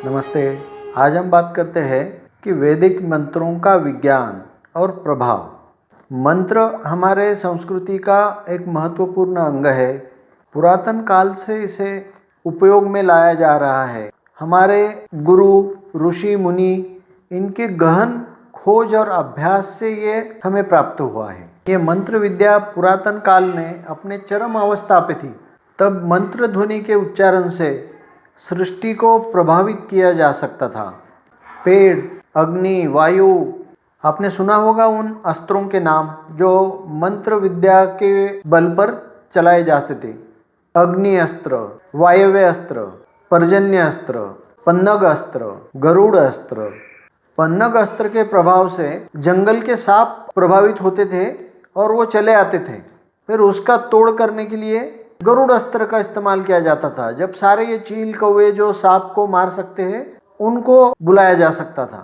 नमस्ते। आज हम बात करते हैं कि वैदिक मंत्रों का विज्ञान और प्रभाव। मंत्र हमारे संस्कृति का एक महत्वपूर्ण अंग है। पुरातन काल से इसे उपयोग में लाया जा रहा है। हमारे गुरु ऋषि मुनि इनके गहन खोज और अभ्यास से ये हमें प्राप्त हुआ है। ये मंत्र विद्या पुरातन काल में अपने चरम अवस्था पे थी। तब मंत्र ध्वनि के उच्चारण से सृष्टि को प्रभावित किया जा सकता था। पेड़, अग्नि, वायु, आपने सुना होगा उन अस्त्रों के नाम जो मंत्र विद्या के बल पर चलाए जाते थे। अग्नि अस्त्र, वायव्य अस्त्र, पर्जन्य अस्त्र, पन्नग अस्त्र, गरुड़ अस्त्र। पन्नग अस्त्र के प्रभाव से जंगल के सांप प्रभावित होते थे और वो चले आते थे। फिर उसका तोड़ करने के लिए गरुड़ अस्त्र का इस्तेमाल किया जाता था। जब सारे ये चील कौवे जो सांप को मार सकते हैं उनको बुलाया जा सकता था।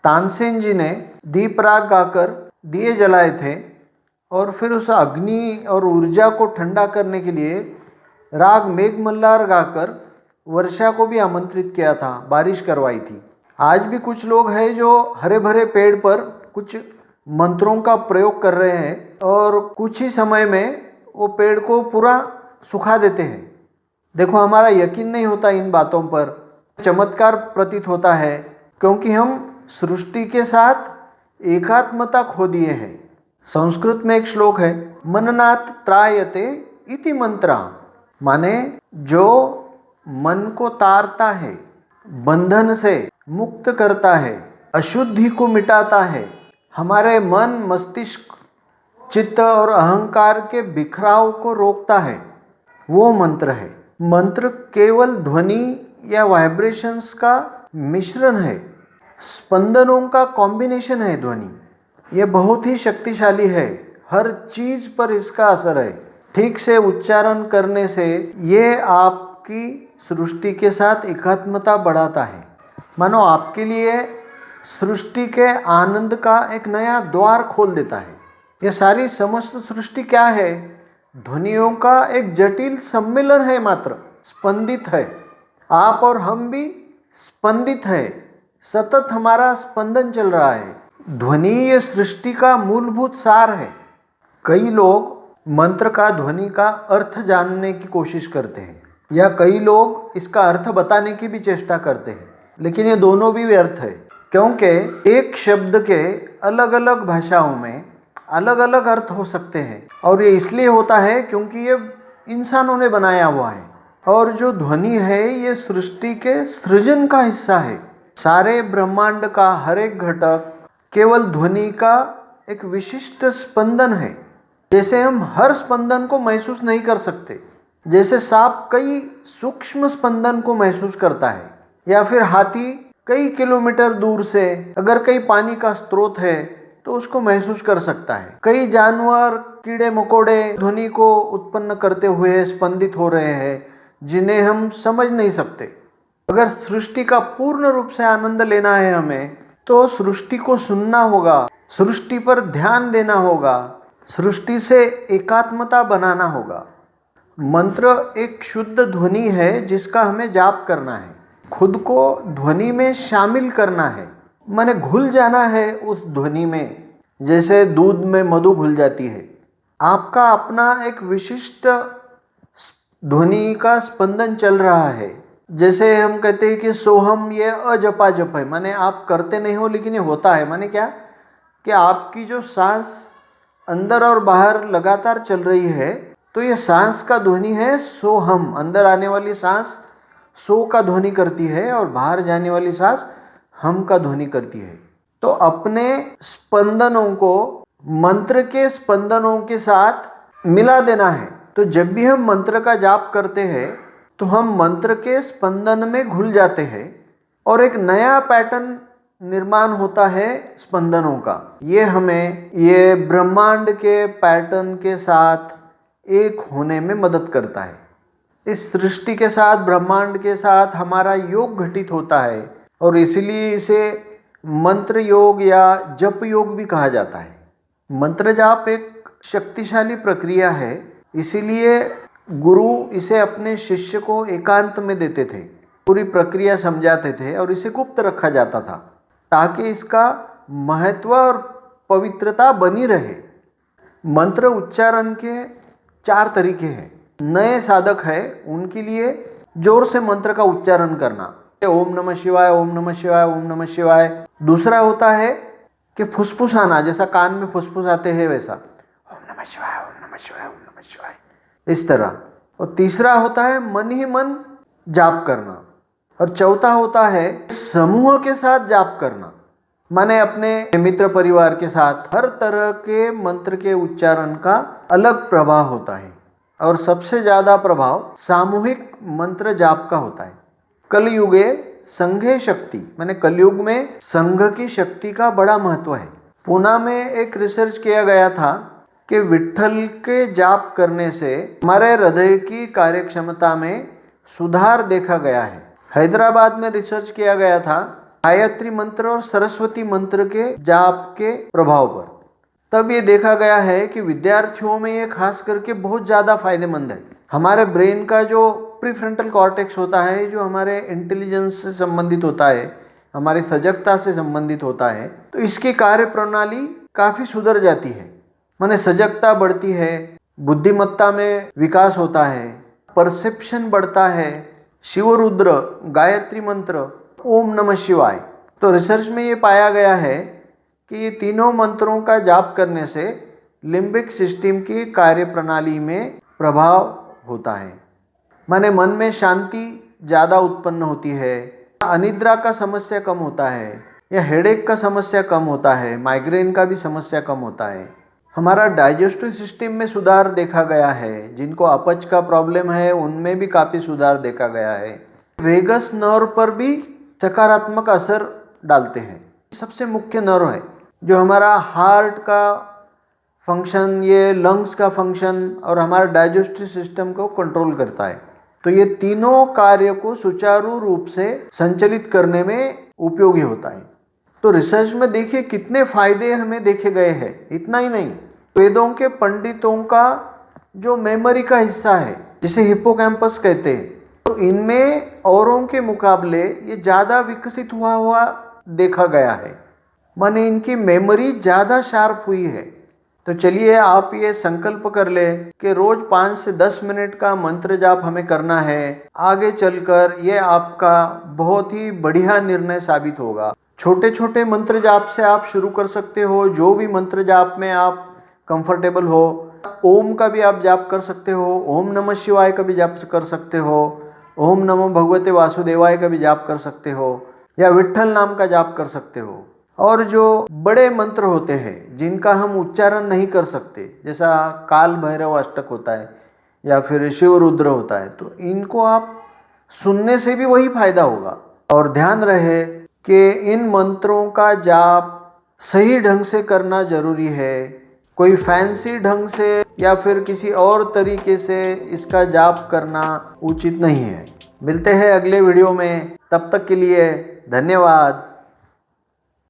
तानसेन जी ने दीप राग गाकर दिए जलाए थे और फिर उस अग्नि और ऊर्जा को ठंडा करने के लिए राग मेघमल्लार गाकर वर्षा को भी आमंत्रित किया था, बारिश करवाई थी। आज भी कुछ लोग हैं जो हरे भरे पेड़ पर कुछ मंत्रों का प्रयोग कर रहे हैं और कुछ ही समय में वो पेड़ को पूरा सुखा देते हैं। देखो, हमारा यकीन नहीं होता इन बातों पर, चमत्कार प्रतीत होता है क्योंकि हम सृष्टि के साथ एकात्मता खो दिए हैं। संस्कृत में एक श्लोक है, मननात् त्रायते इति मंत्रा, माने जो मन को तारता है, बंधन से मुक्त करता है, अशुद्धि को मिटाता है, हमारे मन, मस्तिष्क, चित्त और अहंकार के बिखराव को रोकता है, वो मंत्र है। मंत्र केवल ध्वनि या वाइब्रेशंस का मिश्रण है, स्पंदनों का कॉम्बिनेशन है। ध्वनि ये बहुत ही शक्तिशाली है, हर चीज पर इसका असर है। ठीक से उच्चारण करने से ये आपकी सृष्टि के साथ एकात्मता बढ़ाता है। मानो आपके लिए सृष्टि के आनंद का एक नया द्वार खोल देता है। ये सारी समस्त सृष्टि क्या है? ध्वनियों का एक जटिल सम्मेलन है, मात्र स्पंदित है। आप और हम भी स्पंदित है, सतत हमारा स्पंदन चल रहा है। ध्वनि ये सृष्टि का मूलभूत सार है। कई लोग मंत्र का, ध्वनि का अर्थ जानने की कोशिश करते हैं या कई लोग इसका अर्थ बताने की भी चेष्टा करते हैं, लेकिन ये दोनों भी व्यर्थ है क्योंकि एक शब्द के अलग अलग भाषाओं में अलग अलग अर्थ हो सकते हैं। और ये इसलिए होता है क्योंकि ये इंसानों ने बनाया हुआ है। और जो ध्वनि है ये सृष्टि के सृजन का हिस्सा है। सारे ब्रह्मांड का हर एक घटक केवल ध्वनि का एक विशिष्ट स्पंदन है। जैसे हम हर स्पंदन को महसूस नहीं कर सकते, जैसे सांप कई सूक्ष्म स्पंदन को महसूस करता है, या फिर हाथी कई किलोमीटर दूर से अगर कई पानी का स्रोत है तो उसको महसूस कर सकता है। कई जानवर, कीड़े मकोड़े ध्वनि को उत्पन्न करते हुए स्पंदित हो रहे हैं जिन्हें हम समझ नहीं सकते। अगर सृष्टि का पूर्ण रूप से आनंद लेना है हमें, तो सृष्टि को सुनना होगा, सृष्टि पर ध्यान देना होगा, सृष्टि से एकात्मता बनाना होगा। मंत्र एक शुद्ध ध्वनि है जिसका हमें जाप करना है, खुद को ध्वनि में शामिल करना है, माने घुल जाना है उस ध्वनि में, जैसे दूध में मधु घुल जाती है। आपका अपना एक विशिष्ट ध्वनि का स्पंदन चल रहा है। जैसे हम कहते हैं कि सोहम, ये अजपा जप है, माने आप करते नहीं हो लेकिन ये होता है। माने क्या कि आपकी जो सांस अंदर और बाहर लगातार चल रही है, तो ये सांस का ध्वनि है सोहम। अंदर आने वाली सांस सो का ध्वनि करती है और बाहर जाने वाली सांस हम का ध्वनि करती है। तो अपने स्पंदनों को मंत्र के स्पंदनों के साथ मिला देना है। तो जब भी हम मंत्र का जाप करते हैं तो हम मंत्र के स्पंदन में घुल जाते हैं और एक नया पैटर्न निर्माण होता है स्पंदनों का। ये हमें ये ब्रह्मांड के पैटर्न के साथ एक होने में मदद करता है। इस सृष्टि के साथ, ब्रह्मांड के साथ हमारा योग घटित होता है और इसलिए इसे मंत्र योग या जप योग भी कहा जाता है। मंत्र जाप एक शक्तिशाली प्रक्रिया है, इसीलिए गुरु इसे अपने शिष्य को एकांत में देते थे। पूरी प्रक्रिया समझाते थे और इसे गुप्त रखा जाता था ताकि इसका महत्व और पवित्रता बनी रहे। मंत्र उच्चारण के 4 तरीके हैं। नए साधक है उनके लिए जोर से मंत्र का उच्चारण करना, ओम नमः शिवाय, ओम नमः शिवाय, ओम नमः शिवाय। दूसरा होता है कि फुसफुसाना, जैसा कान में फुसफुस आते हैं वैसा, ओम नमः शिवाय, ओम नमः शिवाय, ओम नमः शिवाय, इस तरह। और तीसरा होता है मन ही मन जाप करना। और चौथा होता है समूह के साथ जाप करना, माने अपने मित्र परिवार के साथ। हर तरह के मंत्र के उच्चारण का अलग प्रभाव होता है और सबसे ज्यादा प्रभाव सामूहिक मंत्र जाप का होता है। कलयुगे संघे शक्ति, माने कलयुग में संघ की शक्ति का बड़ा महत्व है। पुणे में एक रिसर्च किया गया था कि विट्ठल के जाप करने से हमारे हृदय की कार्यक्षमता में सुधार देखा गया है। हैदराबाद में रिसर्च किया गया था गायत्री मंत्र और सरस्वती मंत्र के जाप के प्रभाव पर। तब ये देखा गया है कि विद्यार्थियों में ये खास करके बहुत ज़्यादा फायदेमंद है। हमारे ब्रेन का जो प्रीफ्रंटल कॉर्टेक्स होता है, जो हमारे इंटेलिजेंस से संबंधित होता है, हमारी सजगता से संबंधित होता है, तो इसकी कार्य प्रणाली काफ़ी सुधर जाती है। माने सजगता बढ़ती है, बुद्धिमत्ता में विकास होता है, परसेप्शन बढ़ता है। शिवरुद्र, गायत्री मंत्र, ओम नमः शिवाय। तो रिसर्च में ये पाया गया है कि ये तीनों मंत्रों का जाप करने से लिम्बिक सिस्टम की कार्य प्रणाली में प्रभाव होता है। माने मन में शांति ज़्यादा उत्पन्न होती है, अनिद्रा का समस्या कम होता है, या हेडेक का समस्या कम होता है, माइग्रेन का भी समस्या कम होता है। हमारा डाइजेस्टिव सिस्टम में सुधार देखा गया है। जिनको अपच का प्रॉब्लम है उनमें भी काफ़ी सुधार देखा गया है। वेगस नर्व पर भी सकारात्मक असर डालते हैं। सबसे मुख्य नर्व है जो हमारा हार्ट का फंक्शन, ये लंग्स का फंक्शन और हमारा डाइजेस्टिव सिस्टम को कंट्रोल करता है। तो ये तीनों कार्य को सुचारू रूप से संचालित करने में उपयोगी होता है। तो रिसर्च में देखिए कितने फायदे हमें देखे गए हैं। इतना ही नहीं, वेदों के पंडितों का जो मेमोरी का हिस्सा है, जिसे हिप्पोकैम्पस कहते हैं, तो इनमें औरों के मुकाबले ये ज़्यादा विकसित हुआ देखा गया है। माने इनकी मेमोरी ज़्यादा शार्प हुई है। तो चलिए आप ये संकल्प कर ले कि रोज 5 से 10 मिनट का मंत्र जाप हमें करना है। आगे चलकर ये आपका बहुत ही बढ़िया निर्णय साबित होगा। छोटे छोटे मंत्र जाप से आप शुरू कर सकते हो, जो भी मंत्र जाप में आप कंफर्टेबल हो। ओम का भी आप जाप कर सकते हो, ओम नमः शिवाय का भी जाप कर सकते हो, ओम नमो भगवते वासुदेवाय का भी जाप कर सकते हो, या विट्ठल नाम का जाप कर सकते हो। और जो बड़े मंत्र होते हैं जिनका हम उच्चारण नहीं कर सकते, जैसा काल भैरव अष्टक होता है या फिर शिवरुद्र होता है, तो इनको आप सुनने से भी वही फायदा होगा। और ध्यान रहे कि इन मंत्रों का जाप सही ढंग से करना जरूरी है। कोई फैंसी ढंग से या फिर किसी और तरीके से इसका जाप करना उचित नहीं है। मिलते हैं अगले वीडियो में, तब तक के लिए धन्यवाद।